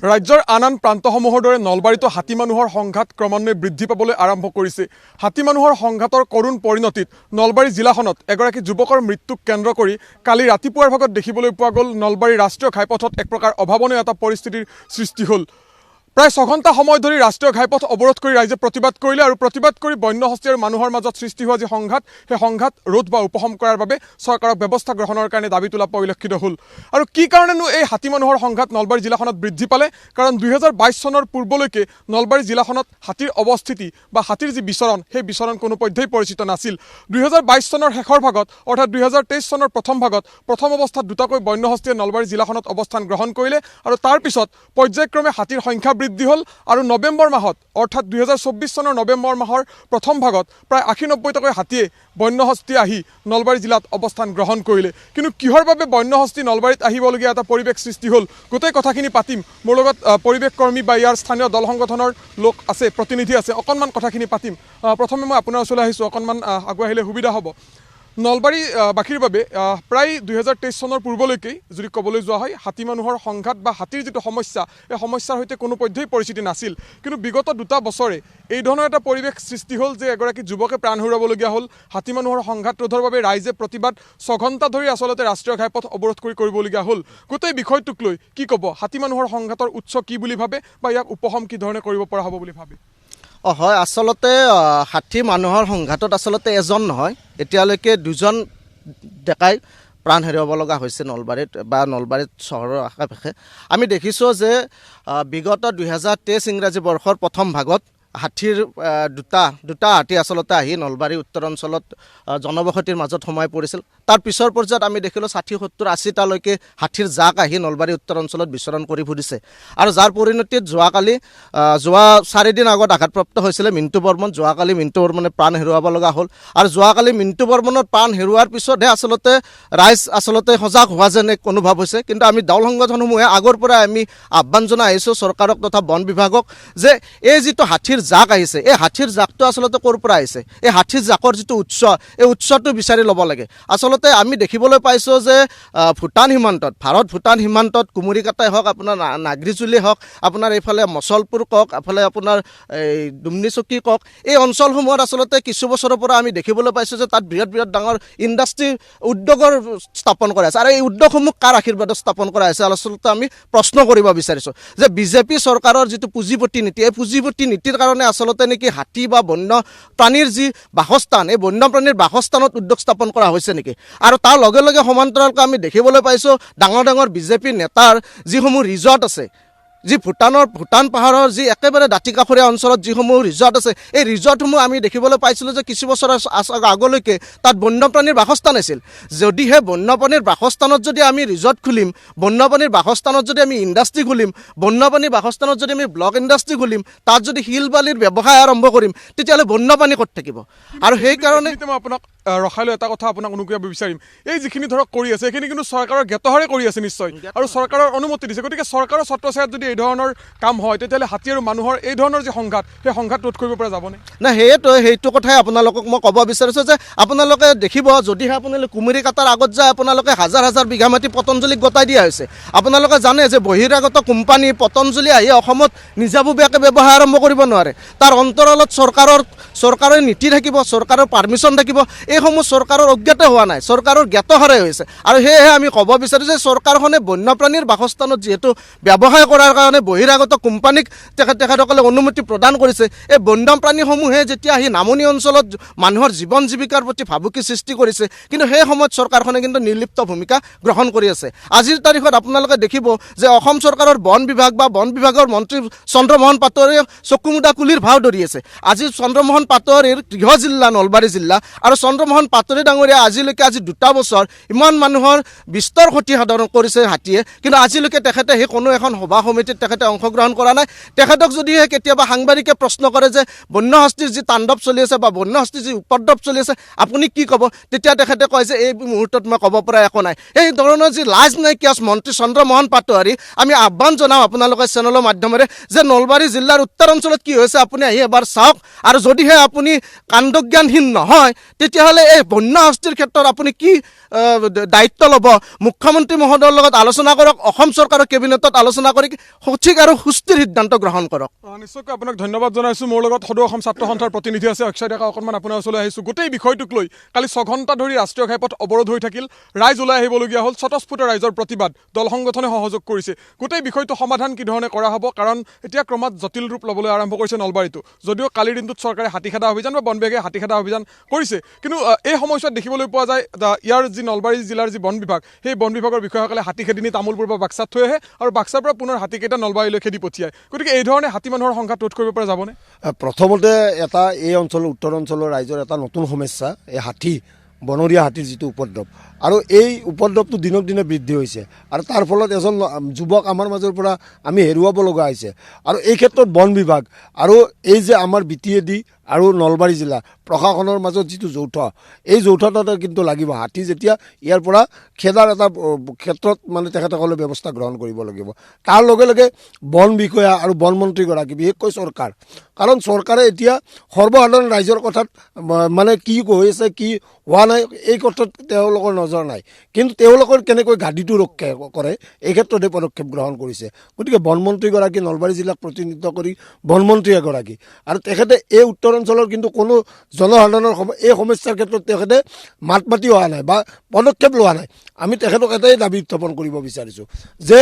ৰাজ্যৰ আন প্ৰান্তসমূহৰ দৰে নলবাৰীতো হাতী মানুহৰ সংঘাত ক্ৰমান্বয়ে বৃদ্ধি পাবলৈ আৰম্ভ কৰিছে। হাতী মানুহৰ সংঘাতৰ কৰুণ পৰিণতিত নলবাৰী জিলাখনত এগৰাকী যুৱকৰ মৃত্যুক কেন্দ্ৰ কৰি কালি ৰাতিপুৱাৰ ভাগত দেখিবলৈ পোৱা গ'ল নলবাৰী ৰাষ্ট্ৰীয় ঘাইপথত এক প্ৰকাৰ অভাৱনীয় এটা পৰিস্থিতিৰ সৃষ্টি হ'ল। প্ৰায় 6 ঘণ্টা সময় ধৰি ৰাষ্ট্ৰীয় ঘাইপথ অৱৰোধ কৰি ৰাইজে প্ৰতিবাদ কৰিলে আৰু প্ৰতিবাদ কৰি বন্যহস্তী আৰু মানুহৰ মাজত সৃষ্টি হোৱা যি সংঘাত সেই সংঘাত ৰোধ বা উপশম কৰাৰ বাবে চৰকাৰক ব্যৱস্থা গ্ৰহণৰ কাৰণে দাবী তোলা পৰিলক্ষিত হ'ল। আৰু কি কাৰণেনো এই হাতী মানুহৰ সংঘাত নলবাৰী জিলাখনত বৃদ্ধি পালে? কাৰণ 2022 চনৰ পূৰ্বলৈকে নলবাৰী জিলাখনত হাতীৰ অৱস্থিতি বা হাতীৰ যি বিচৰণ সেই বিচৰণ কোনোপধ্যেই পৰিচিত নাছিল। 2022 চনৰ শেষৰ ভাগত অৰ্থাৎ 2023 চনৰ প্ৰথম ভাগত প্ৰথম অৱস্থাত দুটাকৈ বন্যহস্তীয়ে নলবাৰী জিলাখনত অৱস্থান গ্ৰহণ কৰিলে আৰু তাৰ পিছত পৰ্যায়ক্ৰমে হাতীৰ সংখ্যা বৃদ্ধি হ'ল আৰু নৱেম্বৰ মাহত অৰ্থাৎ 2024 চনৰ নৱেম্বৰ মাহৰ প্ৰথম ভাগত প্ৰায় 80-90টাকৈ হাতীয়ে বন্যহস্তী আহি নলবাৰী জিলাত অৱস্থান গ্ৰহণ কৰিলে। কিন্তু কিহৰ বাবে বন্যহস্তী নলবাৰীত আহিবলগীয়া এটা পৰিৱেশ সৃষ্টি হ'ল গোটেই কথাখিনি পাতিম। মোৰ লগত পৰিৱেশ কৰ্মী বা ইয়াৰ স্থানীয় দল সংগঠনৰ লোক আছে, প্ৰতিনিধি আছে, অকণমান কথাখিনি পাতিম। প্ৰথমে মই আপোনাৰ ওচৰলৈ আহিছোঁ, অকণমান আগুৱাই আহিলে সুবিধা হ'ব। নলবাৰীবাসীৰ বাবে প্ৰায় 2023 চনৰ পূৰ্বলৈকে যদি ক'বলৈ যোৱা হয় হাতী মানুহৰ সংঘাত বা হাতীৰ যিটো সমস্যা এই সমস্যাৰ সৈতে কোনোপধ্যেই পৰিচিতি নাছিল। কিন্তু বিগত 2 বছৰে এই ধৰণৰ এটা পৰিৱেশ সৃষ্টি হ'ল যে এগৰাকী যুৱকে প্ৰাণ হেৰুৱাবলগীয়া হ'ল। হাতী মানুহৰ সংঘাত ৰোধৰ বাবে ৰাইজে প্ৰতিবাদ 6 ঘণ্টা ধৰি আচলতে ৰাষ্ট্ৰীয় ঘাইপথ অৱৰোধ কৰিবলগীয়া হ'ল। গোটেই বিষয়টোক লৈ কি ক'ব? হাতী মানুহৰ সংঘাতৰ উৎস কি বুলি ভাবে বা ইয়াক উপশম কি ধৰণে কৰিব পৰা হ'ব বুলি ভাবে? হয়, আচলতে হাতী মানুহৰ সংঘাতত আচলতে এজন নহয়, এতিয়ালৈকে 2জন ডেকাই প্ৰাণ হেৰুৱাব লগা হৈছে নলবাৰীত বা নলবাৰীত চহৰৰ আশে পাশে। আমি দেখিছোঁ যে বিগত 2023 ইংৰাজী বৰ্ষৰ প্ৰথম ভাগত হাতীৰ দুটা হাতী আচলতে আহি নলবাৰী উত্তৰ অঞ্চলত জনবসতিৰ মাজত সোমাই পৰিছিল। তাৰ পিছৰ পৰ্যায়ত আমি দেখিলোঁ 60-70-80টালৈকে হাতীৰ জাক আহি নলবাৰী উত্তৰ অঞ্চলত বিচৰণ কৰি ফুৰিছে আৰু যাৰ পৰিণতিত যোৱা 4 দিন আগত আঘাতপ্ৰাপ্ত হৈছিলে মিণ্টু বৰ্মন। যোৱাকালি মিণ্টু বৰ্মনে প্ৰাণ হেৰুৱাব লগা হ'ল আৰু যোৱাকালি মিণ্টু বৰ্মনৰ প্ৰাণ হেৰুৱাৰ পিছতহে আচলতে ৰাইজ সজাগ হোৱা যেন এক অনুভৱ হৈছে। কিন্তু আমি দল সংগঠনসমূহে আগৰ পৰাই আমি আহ্বান জনাই আহিছোঁ চৰকাৰক তথা বন বিভাগক যে এই যিটো হাতীৰ জাক আহিছে এই হাতীৰ জাকটো আচলতে ক'ৰ পৰা আহিছে, এই হাতীৰ জাকৰ যিটো উৎস এই উৎসটো বিচাৰি ল'ব লাগে। আচলতে আমি দেখিবলৈ পাইছোঁ যে ভূটান সীমান্তত ভাৰত-ভূটান সীমান্তত কুমুৰিকাটাই হওক, আপোনাৰ নাগৰিজুলি হওক, আপোনাৰ এইফালে মচলপুৰ কওক, এইফালে আপোনাৰ এই ডুমনিচকী কওক, এই অঞ্চলসমূহত আচলতে কিছু বছৰৰ পৰা আমি দেখিবলৈ পাইছোঁ যে তাত বৃহৎ ডাঙৰ ইণ্ডাষ্ট্ৰী উদ্যোগৰ স্থাপন কৰা হৈছে আৰু এই উদ্যোগসমূহ কাৰ আশীৰ্বাদত স্থাপন কৰা হৈছে আচলতে আমি প্ৰশ্ন কৰিব বিচাৰিছোঁ যে বিজেপি চৰকাৰৰ যিটো পুঁজিপতি নীতি এই পুঁজিপতি নীতিৰ কাৰণে আচলতে নেকি হাতী বা বন্য প্ৰাণীৰ যি বাসস্থান এই বন্যপ্ৰাণীৰ বাসস্থানত উদ্যোগ স্থাপন কৰা হৈছে নেকি? আৰু তাৰ লগে লগে সমান্তৰালকৈ আমি দেখিবলৈ পাইছোঁ ডাঙৰ বিজেপি নেতাৰ যিসমূহ ৰিজৰ্ট আছে, যি ভূটান পাহাৰৰ যি একেবাৰে দাঁতিকাষৰীয়া অঞ্চলত যিসমূহ ৰিজৰ্ট আছে এই ৰিজৰ্টসমূহ আমি দেখিবলৈ পাইছিলোঁ যে কিছু বছৰৰ আগলৈকে তাত বন্যপ্ৰাণীৰ বাসস্থান আছিল। যদিহে বন্যপ্ৰাণীৰ বাসস্থানত যদি আমি ৰিজৰ্ট খুলিম, বন্যপ্ৰাণীৰ বাসস্থানত যদি আমি ইণ্ডাষ্ট্ৰী খুলিম, বন্যপ্ৰাণীৰ বাসস্থানত যদি আমি ব্লক ইণ্ডাষ্ট্ৰী খুলিম, তাত যদি শিল বালিৰ ব্যৱসায় আৰম্ভ কৰিম, তেতিয়াহ'লে বন্যপ্ৰাণী ক'ত থাকিব? আৰু সেইকাৰণে মই আপোনাক ৰখাই লৈ এটা কথা আপোনাক অনুকূলাব বিচাৰিম। এই যিখিনি ধৰক কৰি আছে এইখিনি কিন্তু চৰকাৰৰ জ্ঞাতহাৰে কৰি আছে নিশ্চয় আৰু চৰকাৰৰ অনুমতি দিছে। গতিকে চৰকাৰৰ ছত্ৰছায়াত যদি এই ধৰণৰ কাম হয় তেতিয়াহ'লে হাতী আৰু মানুহৰ এই ধৰণৰ যি সংঘাত সেই সংঘাত ৰোধ কৰিব পৰা যাবনে? নাই, সেইটো কথাই আপোনালোকক মই ক'ব বিচাৰিছোঁ যে আপোনালোকে দেখিব যদিহে আপোনালোকে কুমুৰিকাটাৰ আগত যায় আপোনালোকে হাজাৰ বিঘা মাটি পতঞ্জলীক গতাই দিয়া হৈছে। আপোনালোকে জানে যে বহিৰাগত কোম্পানী পতঞ্জলী আহি অসমত নিজাববীয়াকৈ ব্যৱসায় আৰম্ভ কৰিব নোৱাৰে। তাৰ অন্তৰালত চৰকাৰৰ নীতি থাকিব, চৰকাৰৰ পাৰ্মিশ্যন থাকিব, এইসমূহ চৰকাৰৰ অজ্ঞাত হোৱা নাই, চৰকাৰৰ জ্ঞাতহাৰে হৈছে। আৰু সেয়েহে আমি ক'ব বিচাৰোঁ যে চৰকাৰখনে বন্যপ্ৰাণীৰ বাসস্থানত যিহেতু ব্যৱসায় কৰাৰ কাৰণে বহিৰাগত কোম্পানীক তেখেতসকলে অনুমতি প্ৰদান কৰিছে, এই বন্যপ্ৰাণীসমূহে যেতিয়া আহি নামনি অঞ্চলত মানুহৰ জীৱন জীৱিকাৰ প্ৰতি ভাবুকি সৃষ্টি কৰিছে, কিন্তু সেই সময়ত চৰকাৰখনে কিন্তু নিৰ্লিপ্ত ভূমিকা গ্ৰহণ কৰি আছে। আজিৰ তাৰিখত আপোনালোকে দেখিব যে অসম চৰকাৰৰ বন বিভাগ বা বন বিভাগৰ মন্ত্ৰী চন্দ্ৰমোহন পাটোৱাৰীয়ে চকুমুদা কুলিৰ ভাও ধৰি আছে। আজি চন্দ্ৰমোহন পাটোৱাৰীৰ গৃহ জিলা নলবাৰী জিলা আৰু চন্দ্ৰমোহন পাটোৱাৰী ডাঙৰীয়া আজি 2 বছৰ ইমান মানুহৰ বিস্তৰ ক্ষতি সাধন কৰিছে হাতীয়ে, কিন্তু আজিলৈকে তেখেতে সেই কোনো এখন সভা সমিতিত তেখেতে অংশগ্ৰহণ কৰা নাই। তেখেতক যদিহে কেতিয়াবা সাংবাদিকে প্ৰশ্ন কৰে যে বন্যহস্তীৰ যি তাণ্ডৱ চলি আছে বা বন্যহস্তীৰ যি উপদ্ৰৱ চলি আছে আপুনি কি ক'ব, তেতিয়া তেখেতে কয় যে এই মুহূৰ্তত মই ক'ব পৰা একো নাই। এই ধৰণৰ যি লাজ নাইকিয়া মন্ত্ৰী চন্দ্ৰমোহন পাটোৱাৰী, আমি আহ্বান জনাওঁ আপোনালোকে চেনেলৰ মাধ্যমেৰে যে নলবাৰী জিলাৰ উত্তৰ অঞ্চলত কি হৈছে আপুনি আহি এবাৰ চাওক আৰু যদিহে আপুনি কাণ্ডজ্ঞানহীন নহয় তেতিয়াহ'লে তেতিয়াহ'লে এই বন্য হস্তীৰ ক্ষেত্ৰত আপুনি কি দায়িত্ব ল'ব? মুখ্যমন্ত্ৰী মহোদয়ৰ লগত আলোচনা কৰক, অসম চৰকাৰৰ কেবিনেটত আলোচনা কৰি সঠিক আৰু সুস্থিৰ সিদ্ধান্ত গ্ৰহণ কৰক। নিশ্চয়কৈ আপোনাক ধন্যবাদ জনাইছোঁ। মোৰ লগত সদৌ অসম ছাত্ৰ সন্থাৰ প্ৰতিনিধি আছে অক্ষয় ডেকা, অকণমান আপোনাৰ ওচৰলৈ আহিছোঁ। গোটেই বিষয়টোক লৈ কালি 6 ঘণ্টা ধৰি ৰাষ্ট্ৰীয় ঘাইপথ অৱৰোধ হৈ থাকিল, ৰাইজ ওলাই আহিবলগীয়া হ'ল, স্বতঃস্ফূৰ্ত ৰাইজৰ প্ৰতিবাদ, দল সংগঠনে সহযোগ কৰিছে। গোটেই বিষয়টো সমাধান কি ধৰণে কৰা হ'ব, কাৰণ এতিয়া ক্ৰমাৎ জটিল ৰূপ ল'বলৈ আৰম্ভ কৰিছে নলবাৰীতো। যদিও কালিৰ দিনটোত চৰকাৰে হাতীখেদা অভিযান বা বন বিভাগে হাতীখেদা অভিযান কৰিছে, কিন্তু এই সময়ছোৱাত দেখিবলৈ পোৱা যায় ইয়াৰ যি নলবাৰী জিলাৰ যি বন বিভাগ, সেই বন বিভাগৰ বিষয়াসকলে হাতী খেদি নি তামোলপুৰ বা বাক্সাত থৈ আহে আৰু বাক্সাৰ পৰা পুনৰ হাতীকেইটা নলবাৰীলৈ খেদি পঠিয়ায়। গতিকে এই ধৰণে হাতী মানুহৰ সংঘাত ৰোধ কৰিব পৰা যাবনে? প্ৰথমতে এই অঞ্চলৰ উত্তৰ অঞ্চলৰ ৰাইজৰ এটা নতুন সমস্যা, এই হাতী, বনৰীয়া হাতীৰ যিটো উপদ্ৰৱ, আৰু এই উপদ্ৰৱটো দিনক দিনে বৃদ্ধি হৈছে আৰু তাৰ ফলত এজন যুৱক আমাৰ মাজৰ পৰা আমি হেৰুৱাব লগা হৈছে। আৰু এই ক্ষেত্ৰত বন বিভাগ আৰু এই যে আমাৰ BTAD আৰু নলবাৰী জিলা প্ৰশাসনৰ মাজত যিটো এই যৌথতাটো কিন্তু লাগিব। হাতী যেতিয়া ইয়াৰ পৰা খেদাৰ এটা ক্ষেত্ৰত মানে তেখেতসকলে ব্যৱস্থা গ্ৰহণ কৰিব লাগিব। তাৰ লগে লগে বন বিষয়া আৰু বন মন্ত্ৰীগৰাকী, বিশেষকৈ চৰকাৰ, কাৰণ চৰকাৰে এতিয়া সৰ্বসাধাৰণ ৰাইজৰ কথাত মানে কি হৈ আছে, কি হোৱা নাই, এই কথাত তেওঁলোকৰ নজৰ নাই, কিন্তু তেওঁলোকৰ কেনেকৈ গাদীটো ৰক্ষা কৰে এই ক্ষেত্ৰতে পদক্ষেপ গ্ৰহণ কৰিছে। গতিকে বনমন্ত্ৰীগৰাকী, নলবাৰী জিলাক প্ৰতিনিধিত্ব কৰি বনমন্ত্ৰী এগৰাকী, আৰু তেখেতে এই উত্তৰ অঞ্চলৰ কিন্তু কোনো জনসাধাৰণৰ এই সমস্যাৰ ক্ষেত্ৰত তেখেতে মাত মাতি অহা নাই বা পদক্ষেপ লোৱা নাই। আমি তেখেতক এটাই দাবী উত্থাপন কৰিব বিচাৰিছোঁ যে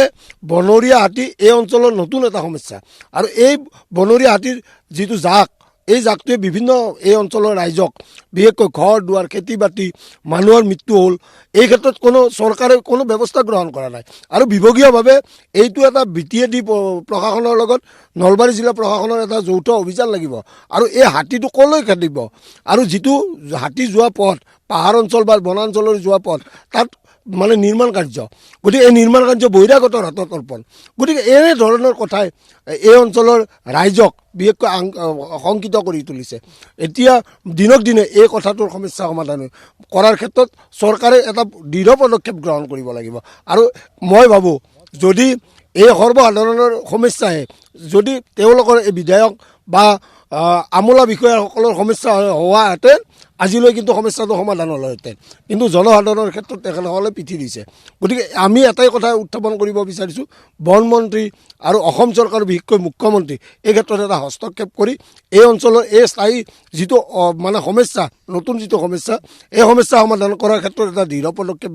বনৰীয়া হাতী এই অঞ্চলৰ নতুন এটা সমস্যা, আৰু এই বনৰীয়া হাতীৰ যিটো জাক, এই জাকটোৱে বিভিন্ন এই অঞ্চলৰ ৰাইজক, বিশেষকৈ ঘৰ দুৱাৰ, খেতি বাতি, মানুহৰ মৃত্যু হ'ল। এই ক্ষেত্ৰত চৰকাৰে কোনো ব্যৱস্থা গ্ৰহণ কৰা নাই, আৰু বিভাগীয়ভাৱে এইটো এটা BTAD প্ৰশাসনৰ লগত নলবাৰী জিলা প্ৰশাসনৰ এটা যৌথ অভিযান লাগিব। আৰু এই হাতীটো ক'লৈ খেদিব, আৰু যিটো হাতী যোৱা পথ, পাহাৰ অঞ্চল বা বনাঞ্চলৰ যোৱা পথ, তাত মানে নিৰ্মাণ কাৰ্য, গতিকে এই নিৰ্মাণ কাৰ্য বহিৰাগতৰ হাতত অৰ্পণ। গতিকে এনেধৰণৰ কথাই এই অঞ্চলৰ ৰাইজক বিশেষকৈ শংকিত কৰি তুলিছে। এতিয়া দিনক দিনে এই কথাটোৰ সমস্যা সমাধান কৰাৰ ক্ষেত্ৰত চৰকাৰে এটা দৃঢ় পদক্ষেপ গ্ৰহণ কৰিব লাগিব। আৰু মই ভাবোঁ, যদি এই সৰ্বসাধাৰণৰ সমস্যাই যদি তেওঁলোকৰ এই বিধায়ক বা আমোলা বিষয়াসকলৰ সমস্যা হোৱাহেঁতেন আজিলৈ কিন্তু সমস্যাটো সমাধান হ'লহেঁতেন, কিন্তু জনসাধাৰণৰ ক্ষেত্ৰত তেখেতসকলে পিঠি দিছে। গতিকে আমি এটাই কথা উত্থাপন কৰিব বিচাৰিছোঁ, বন মন্ত্ৰী আৰু অসম চৰকাৰ, বিশেষকৈ মুখ্যমন্ত্ৰী, এই ক্ষেত্ৰত এটা হস্তক্ষেপ কৰি এই অঞ্চলৰ এই স্থায়ী যিটো মানে সমস্যা, নতুন যিটো সমস্যা, এই সমস্যা সমাধান কৰাৰ ক্ষেত্ৰত এটা দৃঢ় পদক্ষেপ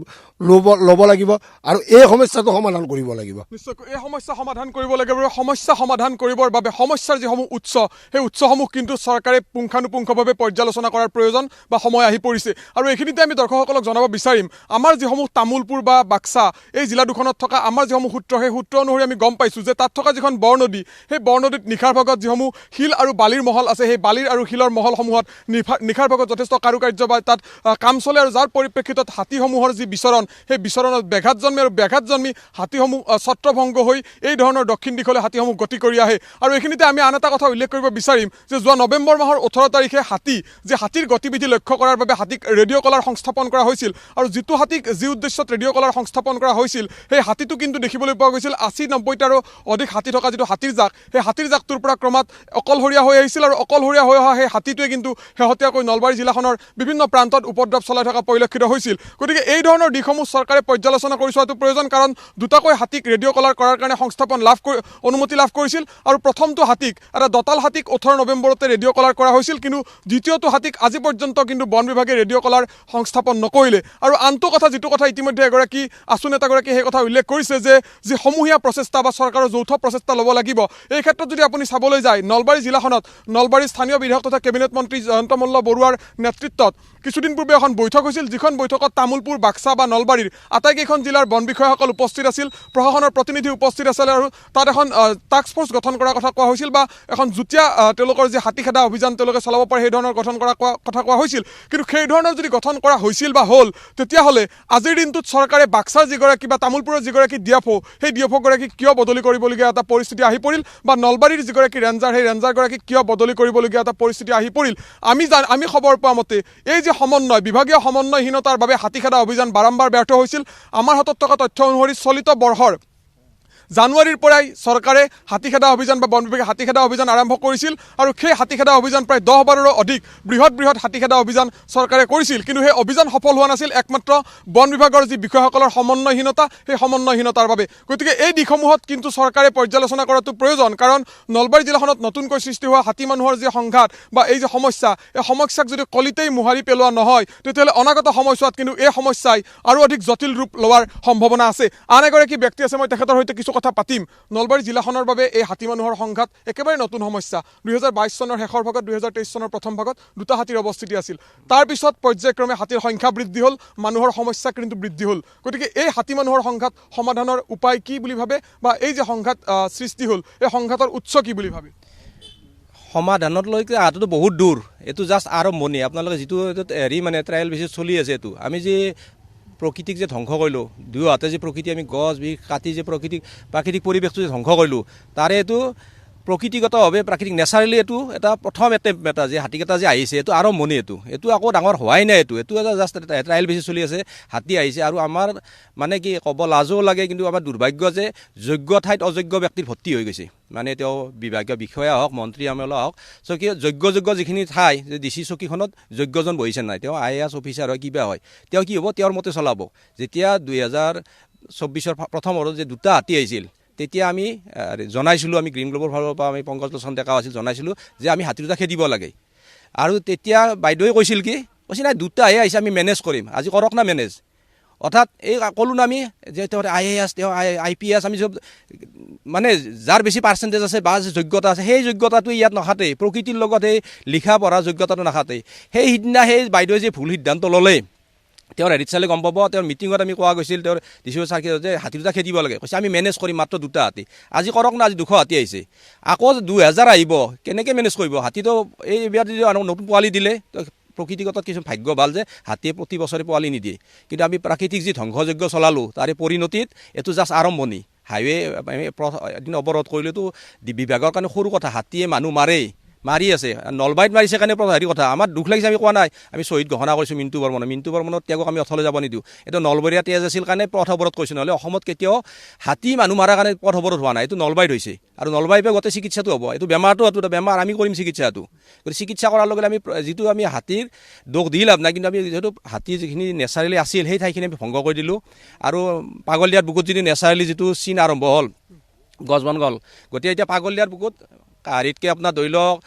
ল'ব লাগিব আৰু এই সমস্যাটো সমাধান কৰিব লাগিব। নিশ্চয়কৈ এই সমস্যা সমাধান কৰিব লাগিব। সমস্যা সমাধান কৰিবৰ বাবে সমস্যাৰ যিসমূহ উৎস, সেই উৎসসমূহ কিন্তু চৰকাৰে পুংখানুপুংখভাৱে পৰ্যালোচনা কৰাৰ প্ৰয়োজন বা সময় আহি পৰিছে। আৰু এইখিনিতে আমি দৰ্শকসকলক জনাব বিচাৰিম, আমাৰ যিসমূহ তামোলপুৰ বা বাক্সা এই জিলা দুখনত থকা আমাৰ যিসমূহ সূত্ৰ, সেই সূত্ৰ অনুসৰি আমি গম পাইছোঁ যে তাত থকা যিখন বৰনদী, সেই বৰনদীত নিশাৰ ভাগত যিসমূহ শিল আৰু বালিৰ মহল আছে, সেই বালিৰ আৰু শিলৰ মহলসমূহত নিশাৰ ভাগত যথেষ্ট কাৰুকাৰ্য বা তাত কাম চলে, আৰু যাৰ পৰিপ্ৰেক্ষিতত হাতীসমূহৰ যি বিচৰণ, সেই বিচৰণত ব্যাঘাত জন্মে, আৰু ব্যাঘাত জন্মি হাতীসমূহ ছত্ৰভংগ হৈ এই ধৰণৰ দক্ষিণ দিশলৈ হাতীসমূহ গতি কৰি আহে। আৰু এইখিনিতে আমি আন এটা কথা উল্লেখ কৰিব বিচাৰিম যে যোৱা নৱেম্বৰ মাহৰ 18 তাৰিখে হাতীৰ গতিবিধি লক্ষ্য কৰাৰ বাবে হাতীক ৰেডিঅ' কলাৰ সংস্থাপন কৰা হৈছিল, আৰু যিটো হাতীক যি উদ্দেশ্যত ৰেডিঅ' কলাৰ সংস্থাপন কৰা হৈছিল, সেই হাতীটো কিন্তু দেখিবলৈ পোৱা গৈছিল 80-90টাৰো অধিক হাতী থকা যিটো হাতীৰ জাক, সেই হাতীৰ জাকটোৰ পৰা ক্ৰমাৎ অকলশৰীয়া হৈ আহিছিল, আৰু অকলশৰীয়া হৈ অহা সেই হাতীটোৱে কিন্তু শেহতীয়াকৈ নলবাৰী জিলাখনৰ বিভিন্ন প্ৰান্তত উপদ্ৰৱ চলাই থকা পৰিলক্ষিত হৈছিল। গতিকে এই ধৰণৰ দিশসমূহ চৰকাৰে পৰ্যালোচনা কৰি চোৱাটো প্ৰয়োজন, কাৰণ দুটাকৈ হাতীক ৰেডিঅ' কলাৰ কৰাৰ কাৰণে অনুমতি লাভ কৰিছিল, আৰু প্ৰথমটো হাতীক, এটা দঁতাল হাতীক 18 নৱেম্বৰতে ৰেডিঅ' কলাৰ কৰা হৈছিল, কিন্তু দ্বিতীয়টো হাতীক আজি পৰ্যন্ত কিন্তু বন বিভাগে ৰেডিঅ' কলাৰ সংস্থাপন নকৰিলে। আৰু আনটো কথা, যিটো কথা ইতিমধ্যে এগৰাকী আছু নেতাগৰাকীয়ে সেই কথা উল্লেখ কৰিছে যে যি সমূহীয়া প্ৰচেষ্টা বা চৰকাৰৰ যৌথ প্ৰচেষ্টা ল'ব লাগিব। এই ক্ষেত্ৰত যদি আপুনি চাবলৈ যায়, নলবাৰী জিলাখনত নলবাৰীৰ স্থানীয় বিধায়ক তথা কেবিনেট মন্ত্ৰী জয়ন্ত মল্ল বৰুৱাৰ নেতৃত্বত কিছুদিন পূৰ্বে এখন বৈঠক হৈছিল, যিখন বৈঠকত তামোলপুৰ, বাক্সা বা নলবাৰীৰ আটাইকেইখন জিলাৰ বন বিষয়াসকল উপস্থিত আছিল, প্ৰশাসনৰ প্ৰতিনিধি উপস্থিত আছিল, আৰু তাত এখন টাস্ক ফ'ৰ্চ গঠন কৰাৰ কথা কোৱা হৈছিল, বা এখন যুটীয়া তেওঁলোকৰ যি হাতী খেদা অভিযান তেওঁলোকে চলাব পাৰে সেই ধৰণৰ গঠন কৰাৰ কথা কোৱা হৈছিল। কিন্তু সেই ধৰণৰ যদি গঠন কৰা হৈছিল বা হ'ল, তেতিয়াহ'লে আজিৰ দিনটোত চৰকাৰে বাক্সাৰ যিগৰাকী বা তামোলপুৰৰ যিগৰাকী ডিএফঅ, সেই ডিএফঅ'গৰাকীক কিয় বদলি কৰিবলগীয়া এটা পৰিস্থিতি আহি পৰিল, বা নলবাৰীৰ যিগৰাকী ৰেঞ্জাৰ, সেই ৰেঞ্জাৰগৰাকীক কিয় বদলি কৰিবলগীয়া এটা পৰিস্থিতি আহি পৰিল। আমি খবৰ পোৱা মতে এই যে বিভাগীয় সমন্বয়হীনতাৰ বাবে হাতী খেদা অভিযান বাৰম্বাৰ ব্যৰ্থ হৈছিল। আমাৰ হাতত থকা তথ্য অনুসৰি চলিত বৰ্ষৰ জানুৱাৰীৰ পৰাই চৰকাৰে হাতীখেদা অভিযান বা বন বিভাগে হাতীখেদা অভিযান আৰম্ভ কৰিছিল আৰু সেই হাতীখেদা অভিযান প্ৰায় 10-12ৰো অধিক বৃহৎ হাতীখেদা অভিযান চৰকাৰে কৰিছিল কিন্তু সেই অভিযান সফল হোৱা নাছিল একমাত্ৰ বন বিভাগৰ যি বিষয়াসকলৰ সমন্বয়হীনতা সেই সমন্বয়হীনতাৰ বাবে গতিকে এই দিশসমূহত কিন্তু চৰকাৰে পৰ্যালোচনা কৰাটো প্ৰয়োজন কাৰণ নলবাৰী জিলাখনত নতুনকৈ সৃষ্টি হোৱা হাতী মানুহৰ যি সংঘাত বা এই যে সমস্যা এই সমস্যাক যদি কলিতেই মোহাৰি পেলোৱা নহয় তেতিয়াহ'লে অনাগত সময়ছোৱাত কিন্তু এই সমস্যাই আৰু অধিক জটিল ৰূপ লোৱাৰ সম্ভাৱনা আছে আন এগৰাকী ব্যক্তি আছে মই তেখেতৰ সৈতে কিছু কথা পাতিম নলবাৰী জিলাখনৰ বাবে এই হাতী মানুহৰ সংঘাত একেবাৰে নতুন সমস্যা 2022 চনৰ শেষৰ ভাগত 2023 চনৰ প্ৰথম ভাগত দুটা হাতীৰ অৱস্থিতি আছিল তাৰ পিছত পৰ্যায়ক্ৰমে হাতীৰ সংখ্যা বৃদ্ধি হ'ল মানুহৰ সমস্যা কিন্তু বৃদ্ধি হ'ল গতিকে এই হাতী মানুহৰ সংঘাত সমাধানৰ উপায় কি বুলি ভাবে বা এই যে সংঘাত সৃষ্টি হ'ল এই সংঘাতৰ উৎস কি বুলি ভাবে সমাধানলৈকে অহাটো বহুত দূৰ এইটো জাষ্ট আৰম্ভণি আপোনালোকে যিটো হেৰি মানে ট্ৰায়েল বেচিছ চলি আছে এইটো আমি যে প্ৰকৃতিক যে ধ্বংস কৰিলোঁ দুয়ো হাতে যে প্ৰকৃতি আমি গছ বিষ কাটি যে প্ৰাকৃতিক পৰিৱেশটো যে ধ্বংস কৰিলোঁ তাৰে এইটো প্ৰকৃতিগতভাৱে প্ৰাকৃতিক নেচাৰেলি এইটো এটা প্ৰথম এটা যে হাতীকেইটা যে আহিছে এইটো আৰম্ভণি এইটো আকৌ ডাঙৰ হোৱাই নাই এইটো এটা জাষ্ট ট্ৰায়েল বেচিছ চলি আছে হাতী আহিছে আৰু আমাৰ মানে কি ক'ব লাজো লাগে কিন্তু আমাৰ দুৰ্ভাগ্য যে যোগ্য ঠাইত অযোগ্য ব্যক্তিৰ ভৰ্তি হৈ গৈছে মানে তেওঁ বিভাগীয় বিষয়া হওক মন্ত্ৰী এম এল এ হওক চকী যোগ্য যিখিনি ঠাই যে ডি চি চকীখনত যোগ্যজন বহিছে নাই তেওঁ IAS অফিচাৰ হয় কিবা হয় তেওঁ কি হ'ব তেওঁৰ মতে চলাব যেতিয়া 2024 প্ৰথম অৱস্থাত যে দুটা হাতী আহিছিল তেতিয়া আমি জনাইছিলোঁ আমি গ্ৰীণ গ্লোবৰ ফালৰ পৰা আমি পংকজ লোচন ডেকা আছিল জনাইছিলোঁ যে আমি হাতী দুটা খেদিব লাগে আৰু তেতিয়া বাইদেৱে কৈছিল নাই দুটাহে আহিছে আমি মেনেজ কৰিম আজি কৰক না মেনেজ অৰ্থাৎ এই ক'লোঁ না আমি যে তেওঁৰ IAS তেওঁ IPS আমি চব মানে যাৰ বেছি পাৰ্চেণ্টেজ আছে বা যোগ্যতা আছে সেই যোগ্যতাটো ইয়াত নাখাতে প্ৰকৃতিৰ লগত সেই লিখা পঢ়া যোগ্যতাটো নাখাতে সেই সিদিনা সেই বাইদেৱে যে ভুল সিদ্ধান্ত ল'লে তেওঁৰ হেৰিত চালে গম পাব তেওঁৰ মিটিঙত আমি কোৱা গৈছিল তেওঁৰ ডিচিঅ ছাৰকে যে হাতী দুটা খেদিব লাগে কৈছে আমি মেনেজ কৰিম মাত্ৰ দুটা হাতী আজি কৰক না আজি 200 হাতী আহিছে আকৌ 2000 আহিব কেনেকৈ মেনেজ কৰিব হাতীটো এইবাৰ যদি নতুন পোৱালি দিলে প্ৰকৃতিগত কিছু ভাগ্য ভাল যে হাতীয়ে প্ৰতি বছৰে পোৱালি নিদিয়ে কিন্তু আমি প্ৰাকৃতিক যি ধ্বংসযজ্ঞ চলালোঁ তাৰে পৰিণতিত এইটো জাষ্ট আৰম্ভণি হাইৱে এদিন অৱৰোধ কৰিলেতো বিভাগৰ কাৰণে সৰু কথা হাতীয়ে মানুহ মাৰি আছে নলবাৰীত মাৰিছে কাৰণে হেৰি কথা আমাৰ দুখ লাগিছে আমি কোৱা নাই আমি শ্বহীদ ঘোষণা কৰিছোঁ মিণ্টু বৰ্মনৰ তেওঁক আমি অথলে যাব নিদিওঁ এইটো নলবৰীয়া তেজ আছিল কাৰণে পথ অৱৰোধ কৰিছোঁ নহ'লে অসমত কেতিয়াও হাতী মানুহ মাৰাৰ কাৰণে পথ অৱৰোধ হোৱা নাই এইটো নলবাৰীত হৈছে আৰু নলবাৰীৰ পৰা গোটেই চিকিৎসাটো হ'ব এইটো বেমাৰটো এটা বেমাৰ আমি কৰিম চিকিৎসাটো গতিকে চিকিৎসা কৰাৰ লগে আমি যিটো আমি হাতীৰ দোষ দি লাভ নাই কিন্তু আমি যিহেতু হাতী যিখিনি নেচাৰেলি আছিল সেই ঠাইখিনি আমি ভংগ কৰি দিলোঁ আৰু পাগলদিয়াৰ বুকুত যদি নেচাৰেলি যিটো চিন আৰম্ভ হ'ল গছ বন গ'ল গতিকে এতিয়া পাগলদিয়াৰ বুকুত কাহাৰিতকৈ আপোনাৰ ধৰি লওক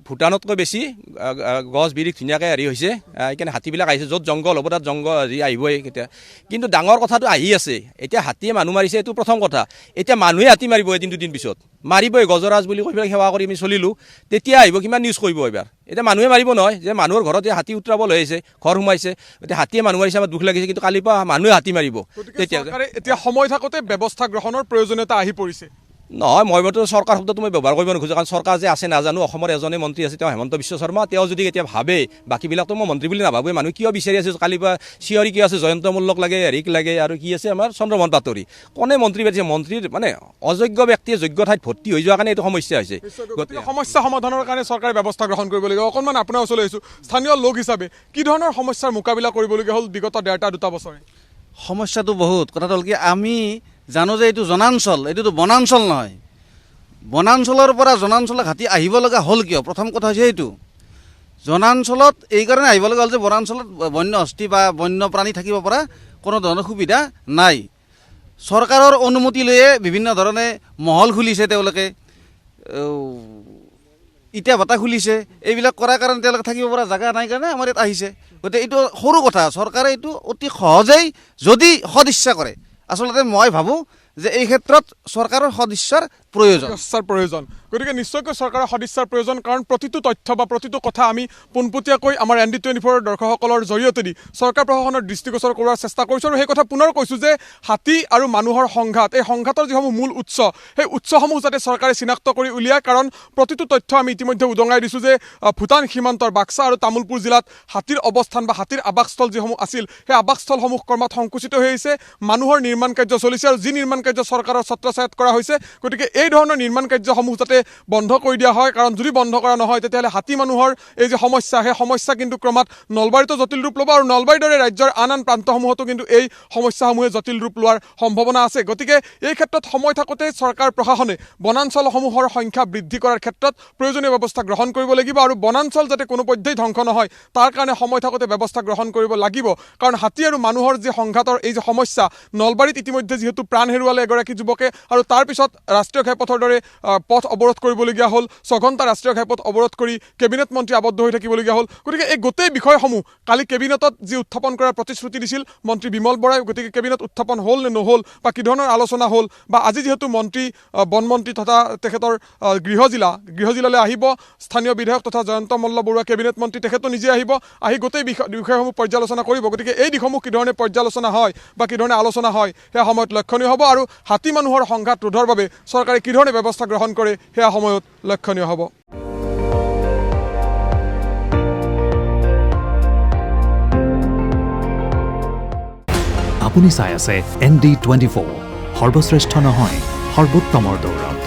ভূটানতকৈ বেছি গছ বিৰিখ ধুনীয়াকৈ হেৰি হৈছে সেইকাৰণে হাতীবিলাক আহিছে য'ত জংঘল হ'ব তাত জংঘল হেৰি আহিবই কেতিয়া কিন্তু ডাঙৰ কথাটো আহি আছে এতিয়া হাতীয়ে মানুহ মাৰিছে এইটো প্ৰথম কথা এতিয়া মানুহে হাতী মাৰিব এদিন দুদিন পিছত মাৰিবই গজৰাজ বুলি কৈ পেলাই সেৱা কৰি আমি চলিলোঁ তেতিয়া আহিব কিমান নিউজ কৰিব এবাৰ এতিয়া মানুহে মাৰিব নহয় যে মানুহৰ ঘৰত হাতী উতৰাব লৈ আহিছে ঘৰ সোমাইছে এতিয়া হাতীয়ে মানুহ মাৰিছে আমাৰ দুখ লাগিছে কিন্তু কালিৰ পৰা মানুহে হাতী মাৰিব তেতিয়া এতিয়া সময় থাকোঁতে ব্যৱস্থা গ্ৰহণৰ প্ৰয়োজনীয়তা আহি পৰিছে নহয় মই মতে চৰকাৰ শব্দটো মই ব্যৱহাৰ কৰিব নোখোজোঁ কাৰণ চৰকাৰ যে আছে নাজানো অসমৰ এজনে মন্ত্ৰী আছে তেওঁ হেমন্ত বিশ্ব শৰ্মা তেওঁ যদি এতিয়া ভাবে বাকীবিলাকতো মই মন্ত্ৰী বুলি নাভাবোঁ মানুহ কিয় বিচাৰি আছে কালিৰ পৰা চিঞৰি কি আছে জয়ন্ত মল্লক লাগে হেৰিক লাগে আৰু কি আছে আমাৰ চন্দ্ৰমোহন পাটোৱাৰী কোনে মন্ত্ৰী পাতিছে মন্ত্ৰীৰ মানে অযোগ্য ব্যক্তিয়ে যোগ্য ঠাইত ভৰ্তি হৈ যোৱাৰ কাৰণে এইটো সমস্যা হৈছে সমস্যা সমাধানৰ কাৰণে চৰকাৰে ব্যৱস্থা গ্ৰহণ কৰিব লাগিব অকণমান আপোনাৰ ওচৰলৈ আহিছোঁ স্থানীয় লোক হিচাপে কি ধৰণৰ সমস্যাৰ মোকাবিলা কৰিবলগীয়া হ'ল বিগত 1.5-2 বছৰে সমস্যাটো বহুত কথাটো হ'ল কি আমি জানো যে এইটো জনাঞ্চল এইটোতো বনাঞ্চল নহয় বনাঞ্চলৰ পৰা জনাঞ্চলত হাতী আহিব লগা হ'ল কিয় প্ৰথম কথা হৈছে এইটো জনাঞ্চলত এইকাৰণে আহিব লগা হ'ল যে বনাঞ্চলত বন্য হস্তি বা বন্য প্ৰাণী থাকিব পৰা কোনো ধৰণৰ সুবিধা নাই চৰকাৰৰ অনুমতি লৈয়ে বিভিন্ন ধৰণে মহল খুলিছে তেওঁলোকে ইটা ভাটা খুলিছে এইবিলাক কৰাৰ কাৰণে তেওঁলোকে থাকিব পৰা জেগা নাই কাৰণে আমাৰ ইয়াত আহিছে গতিকে এইটো সৰু কথা চৰকাৰে এইটো অতি সহজেই যদি সদিচ্ছা কৰে আচলতে মই ভাবোঁ যে এই ক্ষেত্ৰত চৰকাৰৰ সদিচ্ছাৰ প্ৰয়োজন গতিকে নিশ্চয়কৈ চৰকাৰৰ সদিচ্ছাৰ প্ৰয়োজন কাৰণ প্ৰতিটো তথ্য বা প্ৰতিটো কথা আমি পোনপটীয়াকৈ আমাৰ ND24 দৰ্শকসকলৰ জৰিয়তে দি চৰকাৰ প্ৰশাসনৰ দৃষ্টিগোচৰ কৰাৰ চেষ্টা কৰিছোঁ আৰু সেই কথা পুনৰ কৈছোঁ যে হাতী আৰু মানুহৰ সংঘাত এই সংঘাতৰ যিসমূহ মূল উৎস সেই উৎসসমূহ যাতে চৰকাৰে চিনাক্ত কৰি উলিয়ায় কাৰণ প্ৰতিটো তথ্য আমি ইতিমধ্যে উদঙাই দিছোঁ যে ভূটান সীমান্তৰ বাক্সা আৰু তামোলপুৰ জিলাত হাতীৰ অৱস্থান বা হাতীৰ আৱাসস্থল যিসমূহ আছিল সেই আৱাসস্থলসমূহ ক্ৰমাৎ সংকুচিত হৈ আহিছে মানুহৰ নিৰ্মাণ কাৰ্য চলিছে আৰু যি নিৰ্মাণ কাৰ্য চৰকাৰৰ ছত্ৰছায়াত কৰা হৈছে গতিকে এই ধৰণৰ নিৰ্মাণ কাৰ্যসমূহ যাতে বন্ধ কৰি দিয়া হয়, কাৰণ যদি বন্ধ কৰা নহয় তেতিয়াহ'লে হাতী মানুহৰ এই যে সমস্যা, সেই সমস্যা কিন্তু ক্ৰমাৎ নলবাৰীতো জটিল ৰূপ ল'ব আৰু নলবাৰীৰ দৰে ৰাজ্যৰ আন আন প্ৰান্তসমূহতো কিন্তু এই সমস্যাসমূহে জটিল ৰূপ লোৱাৰ সম্ভাৱনা আছে। গতিকে এই ক্ষেত্ৰত সময় থাকোঁতে চৰকাৰ প্ৰশাসনে বনাঞ্চলসমূহৰ সংখ্যা বৃদ্ধি কৰাৰ ক্ষেত্ৰত প্ৰয়োজনীয় ব্যৱস্থা গ্ৰহণ কৰিব লাগিব আৰু বনাঞ্চল যাতে কোনো পধ্যেই ধ্বংস নহয় তাৰ কাৰণে সময় থাকোঁতে ব্যৱস্থা গ্ৰহণ কৰিব লাগিব। কাৰণ হাতী আৰু মানুহৰ যি সংঘাতৰ এই যে সমস্যা, নলবাৰীত ইতিমধ্যে যিহেতু প্ৰাণ হেৰুৱালে এগৰাকী যুৱকে আৰু তাৰপিছত ৰাষ্ট্ৰীয় ঘাইপথৰ দৰে পথ অৱৰোধ কৰিবলগীয়া হ'ল, 6 ঘণ্টা ৰাষ্ট্ৰীয় ঘাইপথ অৱৰোধ কৰি কেবিনেট মন্ত্ৰী আবদ্ধ হৈ থাকিবলগীয়া হ'ল। গতিকে এই গোটেই বিষয়সমূহ কালি কেবিনেটত যি উত্থাপন কৰাৰ প্ৰতিশ্ৰুতি দিছিল মন্ত্ৰী বিমল বৰাই, গতিকে কেবিনেট উত্থাপন হ'ল নে নহ'ল বা কি ধৰণৰ আলোচনা হ'ল, বা আজি যিহেতু মন্ত্ৰী বনমন্ত্ৰী তথা তেখেতৰ গৃহজিলালৈ আহিব স্থানীয় বিধায়ক তথা জয়ন্ত মল্ল বৰুৱা কেবিনেট মন্ত্ৰী, তেখেতো নিজে আহিব, আহি গোটেই বিষয়সমূহ পৰ্যালোচনা কৰিব। গতিকে এই দিশসমূহ কি ধৰণে পৰ্যালোচনা হয় বা কি ধৰণে আলোচনা হয় সেয়া সময়ত লক্ষণীয় হ'ব আৰু হাতী মানুহৰ সংঘাত ৰোধৰ বাবে চৰকাৰে কি ধৰণে ব্যৱস্থা গ্ৰহণ কৰে সেয়া সময়ত লক্ষণীয় হ'ব। আপুনি চাই আছে ND24, সৰ্বশ্ৰেষ্ঠ নহয় সৰ্বোত্তমৰ দৌৰ।